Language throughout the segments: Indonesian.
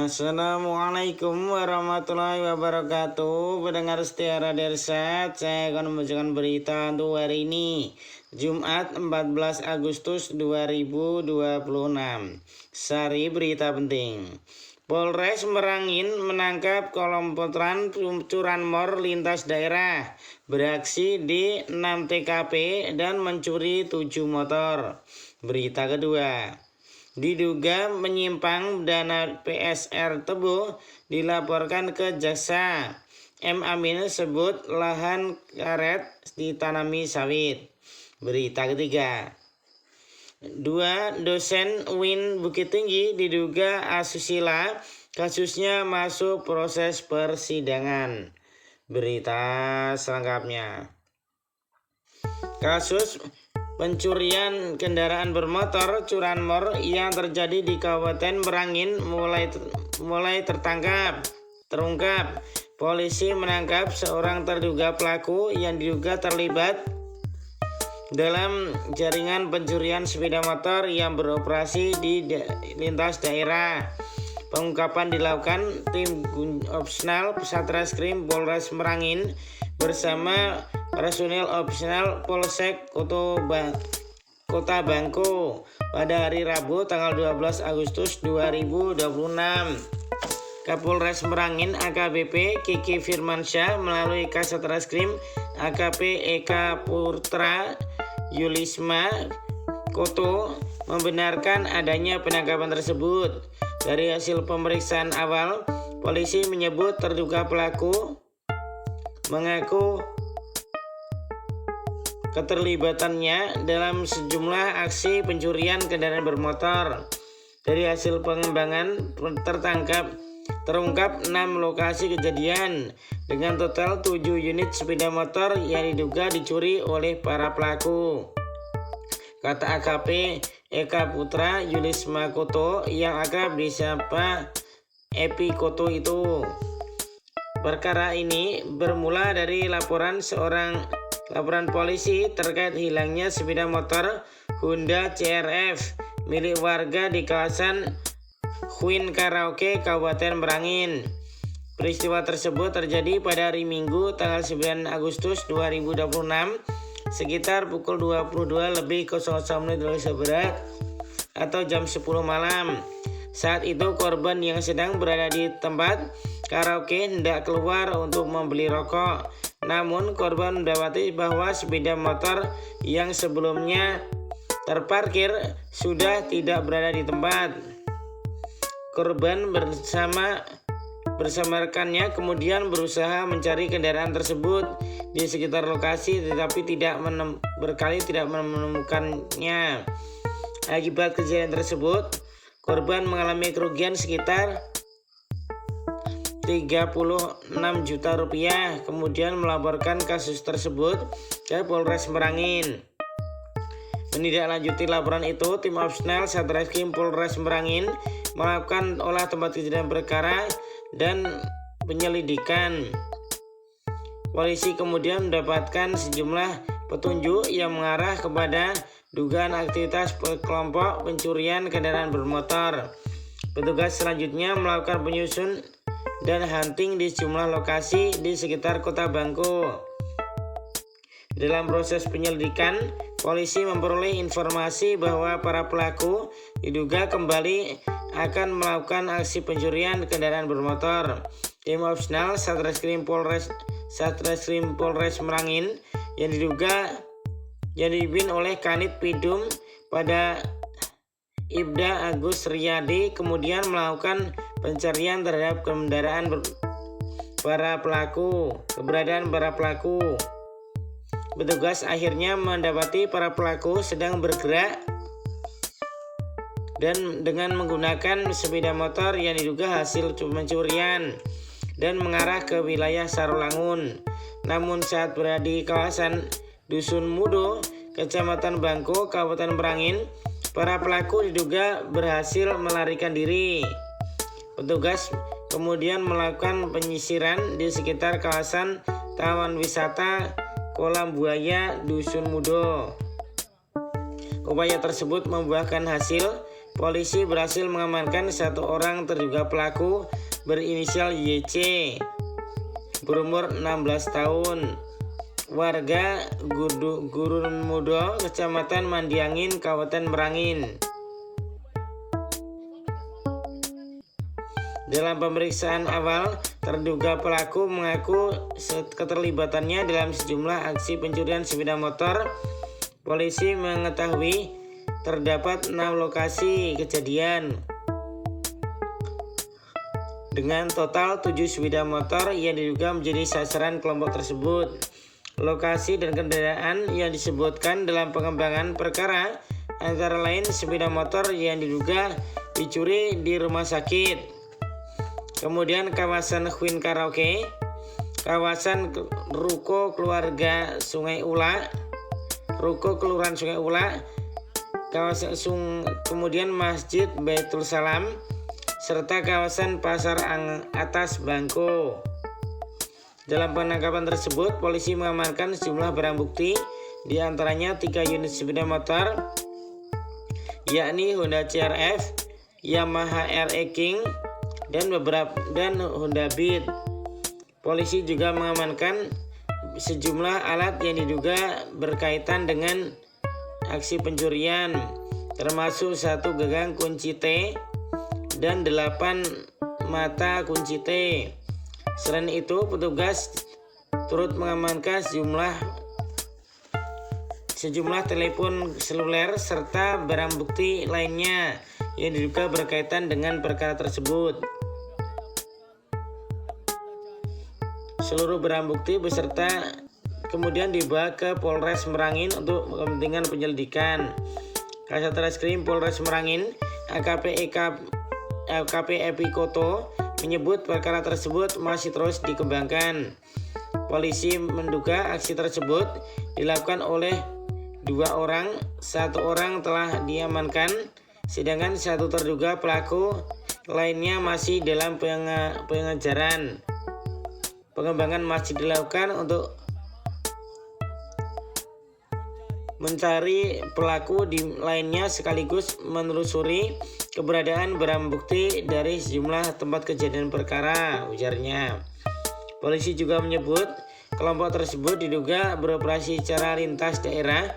Assalamualaikum warahmatullahi wabarakatuh. Pendengar setia Radio Irsad, saya akan membacakan berita untuk hari ini, Jumat 14 Agustus 2026. Sari berita penting. Polres Merangin menangkap kelompok curanmor lintas daerah, beraksi di 6 TKP dan mencuri 7 motor. Berita kedua. Diduga menyimpang dana PSR Tebu dilaporkan ke jaksa. M. Amin sebut lahan karet ditanami sawit. Berita ketiga. 2 dosen UIN Bukit Tinggi diduga asusila, kasusnya masuk proses persidangan. Berita selengkapnya. Kasus pencurian kendaraan bermotor curanmor yang terjadi di Kabupaten Merangin mulai terungkap. Polisi menangkap seorang terduga pelaku yang diduga terlibat dalam jaringan pencurian sepeda motor yang beroperasi di lintas daerah. Pengungkapan dilakukan tim opsional Satreskrim Polres Merangin bersama personil opsional Polsek Kota Bangko pada hari Rabu tanggal 12 Agustus 2026. Kapolres Merangin AKBP Kiki Firmansyah melalui Kasat Reskrim AKP Eka Putra Yulisma Koto membenarkan adanya penangkapan tersebut. Dari hasil pemeriksaan awal, polisi menyebut terduga pelaku mengaku keterlibatannya dalam sejumlah aksi pencurian kendaraan bermotor. Dari hasil pengembangan terungkap 6 lokasi kejadian dengan total 7 unit sepeda motor yang diduga dicuri oleh para pelaku. Kata AKP Eka Putra Yulisma Koto yang akrab disapa Epi Koto itu. Perkara ini bermula dari laporan polisi terkait hilangnya sepeda motor Honda CRF milik warga di kawasan Huin Karaoke, Kabupaten Merangin. Peristiwa tersebut terjadi pada hari Minggu tanggal 9 Agustus 2026 sekitar pukul 22.00 Indonesia Barat atau jam 10 malam. Saat itu korban yang sedang berada di tempat karaoke hendak keluar untuk membeli rokok. Namun korban mendapati bahwa sepeda motor yang sebelumnya terparkir sudah tidak berada di tempat. Korban bersama rekannya kemudian berusaha mencari kendaraan tersebut di sekitar lokasi tetapi berkali tidak menemukannya. Akibat kejadian tersebut, korban mengalami kerugian sekitar 36 juta rupiah, kemudian melaporkan kasus tersebut ke Polres Merangin. Menindaklanjuti laporan itu, tim opsional Satreskrim Polres Merangin melakukan olah tempat kejadian perkara dan penyelidikan. Polisi kemudian mendapatkan sejumlah petunjuk yang mengarah kepada dugaan aktivitas kelompok pencurian kendaraan bermotor. Petugas selanjutnya melakukan penyusun dan hunting di sejumlah lokasi di sekitar Kota Bangko. Dalam proses penyelidikan, polisi memperoleh informasi bahwa para pelaku diduga kembali akan melakukan aksi pencurian kendaraan bermotor. Tim opsional Satreskrim Polres Merangin yang dipimpin oleh Kanit Pidum pada Ibda Agus Riyadi kemudian melakukan pencarian terhadap keberadaan para pelaku. Petugas akhirnya mendapati para pelaku sedang bergerak dan dengan menggunakan sepeda motor yang diduga hasil pencurian dan mengarah ke wilayah Sarolangun. Namun saat berada di kawasan Dusun Mudo, Kecamatan Bangko, Kabupaten Merangin, para pelaku diduga berhasil melarikan diri. Petugas kemudian melakukan penyisiran di sekitar kawasan Taman Wisata Kolam Buaya Dusun Mudo. Upaya tersebut membuahkan hasil polisi berhasil mengamankan satu orang terduga pelaku berinisial YC, berumur 16 tahun, warga Gurunmudo, Kecamatan Mandiangin, Kabupaten Merangin. Dalam pemeriksaan awal, terduga pelaku mengaku keterlibatannya dalam sejumlah aksi pencurian sepeda motor. Polisi mengetahui terdapat 6 lokasi kejadian dengan total 7 sepeda motor yang diduga menjadi sasaran kelompok tersebut. Lokasi dan kendaraan yang disebutkan dalam pengembangan perkara antara lain sepeda motor yang diduga dicuri di rumah sakit, kemudian kawasan Queen Karaoke, kawasan Ruko Keluarga Sungai Ula, Ruko Kelurahan Sungai Ula, kawasan kemudian Masjid Baitul Salam, serta kawasan Pasar Atas Bangko. Dalam penangkapan tersebut, polisi mengamankan sejumlah barang bukti, di antaranya 3 unit sepeda motor, yakni Honda CR-F, Yamaha RE King, dan Honda Beat. Polisi juga mengamankan sejumlah alat yang diduga berkaitan dengan aksi pencurian, termasuk 1 gagang kunci T dan 8 mata kunci T. Selain itu, petugas turut mengamankan sejumlah telepon seluler serta barang bukti lainnya yang diduga berkaitan dengan perkara tersebut. Seluruh barang bukti beserta kemudian dibawa ke Polres Merangin untuk kepentingan penyelidikan. Kasat Reskrim Polres Merangin, AKP Epi Koto, menyebut perkara tersebut masih terus dikembangkan. Polisi menduga aksi tersebut dilakukan oleh 2 orang, 1 orang telah diamankan, sedangkan 1 terduga pelaku lainnya masih dalam pengejaran. Pengembangan masih dilakukan untuk mencari pelaku lainnya sekaligus menelusuri keberadaan barang bukti dari sejumlah tempat kejadian perkara, ujarnya. Polisi juga menyebut kelompok tersebut diduga beroperasi secara lintas daerah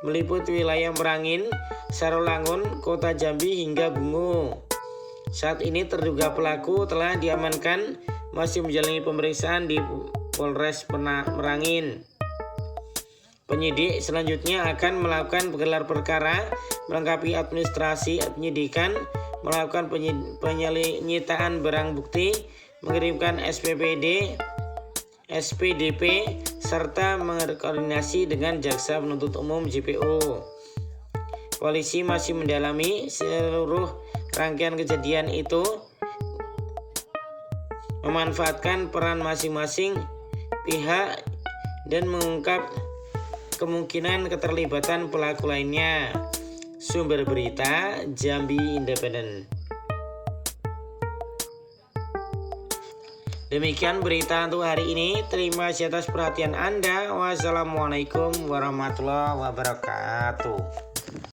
meliputi wilayah Merangin, Sarolangun, Kota Jambi hingga Bungo. Saat ini terduga pelaku telah diamankan, masih menjalani pemeriksaan di Polres Merangin. Penyidik selanjutnya akan melakukan gelar perkara, melengkapi administrasi penyidikan, melakukan penyitaan barang bukti, mengirimkan SPDP, serta berkoordinasi dengan Jaksa Penuntut Umum JPO. Polisi masih mendalami seluruh rangkaian kejadian itu, memanfaatkan peran masing-masing pihak dan mengungkap kemungkinan keterlibatan pelaku lainnya. Sumber berita Jambi Independen. Demikian berita untuk hari ini. Terima kasih atas perhatian Anda. Wassalamualaikum warahmatullahi wabarakatuh.